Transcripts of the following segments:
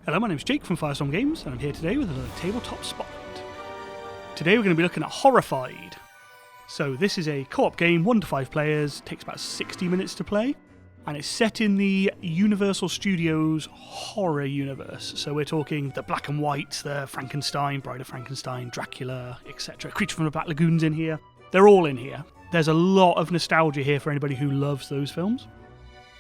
Hello, my name's Jake from Firestorm Games, and I'm here today with another Tabletop Spotlight. Today we're going to be looking at Horrified. So this is a co-op game, 1 to 5 players, takes about 60 minutes to play, and it's set in the Universal Studios horror universe. So we're talking the black and whites, the Frankenstein, Bride of Frankenstein, Dracula, etc. Creature from the Black Lagoon's in here. They're all in here. There's a lot of nostalgia here for anybody who loves those films.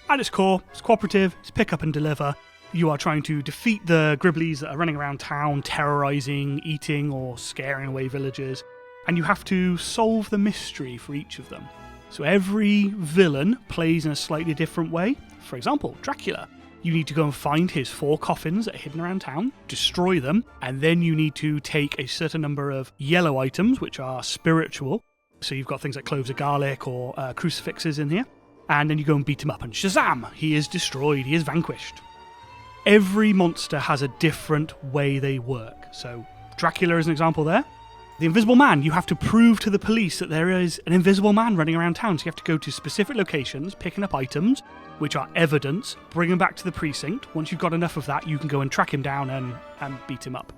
At its core, it's cooperative, it's pick up and deliver. You are trying to defeat the Gribblies that are running around town, terrorising, eating or scaring away villagers, and you have to solve the mystery for each of them. So every villain plays in a slightly different way. For example, Dracula. You need to go and find his 4 coffins that are hidden around town, destroy them, and then you need to take a certain number of yellow items, which are spiritual. So you've got things like cloves of garlic or crucifixes in here, and then you go and beat him up, and Shazam! He is destroyed, he is vanquished. Every monster has a different way they work. So Dracula is an example there. The Invisible Man, you have to prove to the police that there is an invisible man running around town. So you have to go to specific locations, picking up items, which are evidence, bring them back to the precinct. Once you've got enough of that, you can go and track him down and beat him up.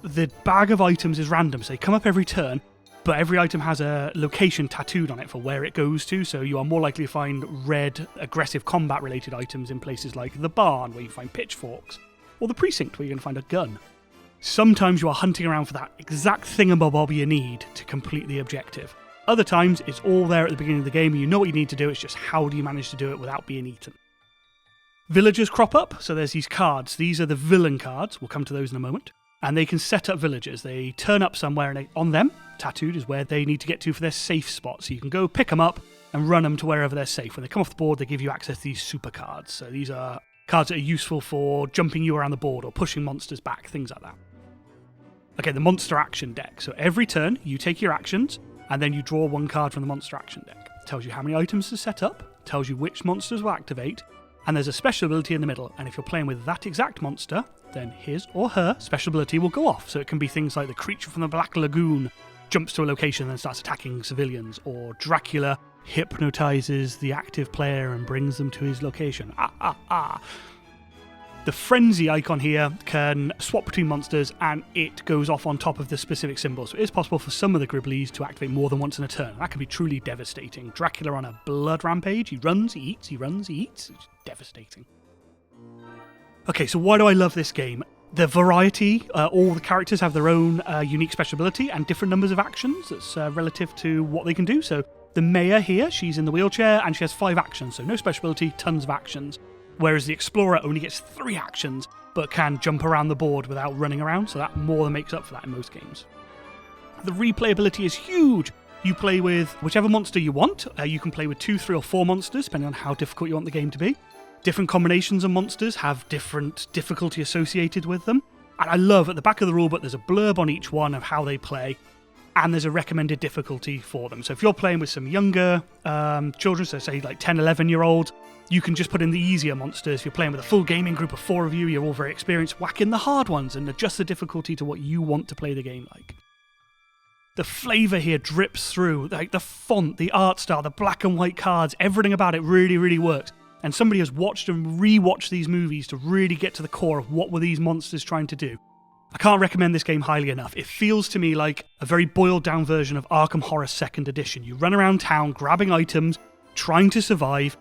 The bag of items is random, so they come up every turn, but every item has a location tattooed on it for where it goes to, so you are more likely to find red, aggressive combat-related items in places like the barn, where you find pitchforks, or the precinct, where you're going to find a gun. Sometimes you are hunting around for that exact thingamabob you need to complete the objective. Other times, it's all there at the beginning of the game, and you know what you need to do, it's just how do you manage to do it without being eaten. Villagers crop up, so there's these cards. These are the villain cards, we'll come to those in a moment. And they can set up villagers. They turn up somewhere, and on them, tattooed, is where they need to get to for their safe spot. So you can go pick them up and run them to wherever they're safe. When they come off the board, they give you access to these super cards. So these are cards that are useful for jumping you around the board or pushing monsters back, things like that. Okay, the monster action deck. So every turn, you take your actions, and then you draw 1 card from the monster action deck. It tells you how many items to set up, tells you which monsters will activate, and there's a special ability in the middle. And if you're playing with that exact monster, then his or her special ability will go off. So it can be things like the Creature from the Black Lagoon jumps to a location and then starts attacking civilians, or Dracula hypnotizes the active player and brings them to his location. The frenzy icon here can swap between monsters, and it goes off on top of the specific symbol. So it is possible for some of the Gribblies to activate more than once in a turn. That can be truly devastating. Dracula on a blood rampage, he runs, he eats, he runs, he eats. It's devastating. Okay, so why do I love this game? The variety, all the characters have their own unique special ability and different numbers of actions that's relative to what they can do. So the mayor here, she's in the wheelchair and she has 5 actions, so no special ability, tons of actions. Whereas the explorer only gets 3 actions, but can jump around the board without running around, so that more than makes up for that in most games. The replayability is huge. You play with whichever monster you want. You can play with 2, 3 or 4 monsters, depending on how difficult you want the game to be. Different combinations of monsters have different difficulty associated with them. And I love, at the back of the rulebook, there's a blurb on each one of how they play, and there's a recommended difficulty for them. So if you're playing with some younger children, so say like 10, 11-year-olds, you can just put in the easier monsters. If you're playing with a full gaming group of 4 of you, you're all very experienced, whack in the hard ones and adjust the difficulty to what you want to play the game like. The flavour here drips through, like the font, the art style, the black and white cards, everything about it really, really works. And somebody has watched and rewatched these movies to really get to the core of what were these monsters trying to do. I can't recommend this game highly enough. It feels to me like a very boiled down version of Arkham Horror 2nd Edition. You run around town grabbing items, trying to survive,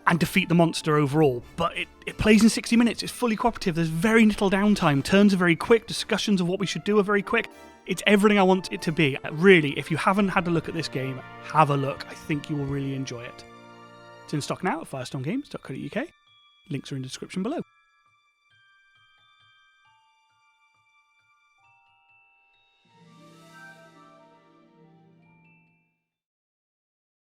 and defeat the monster overall. But it plays in 60 minutes, it's fully cooperative, there's very little downtime, turns are very quick, discussions of what we should do are very quick. It's everything I want it to be. Really, if you haven't had a look at this game, have a look. I think you will really enjoy it. It's in stock now at firestormgames.co.uk. Links are in the description below.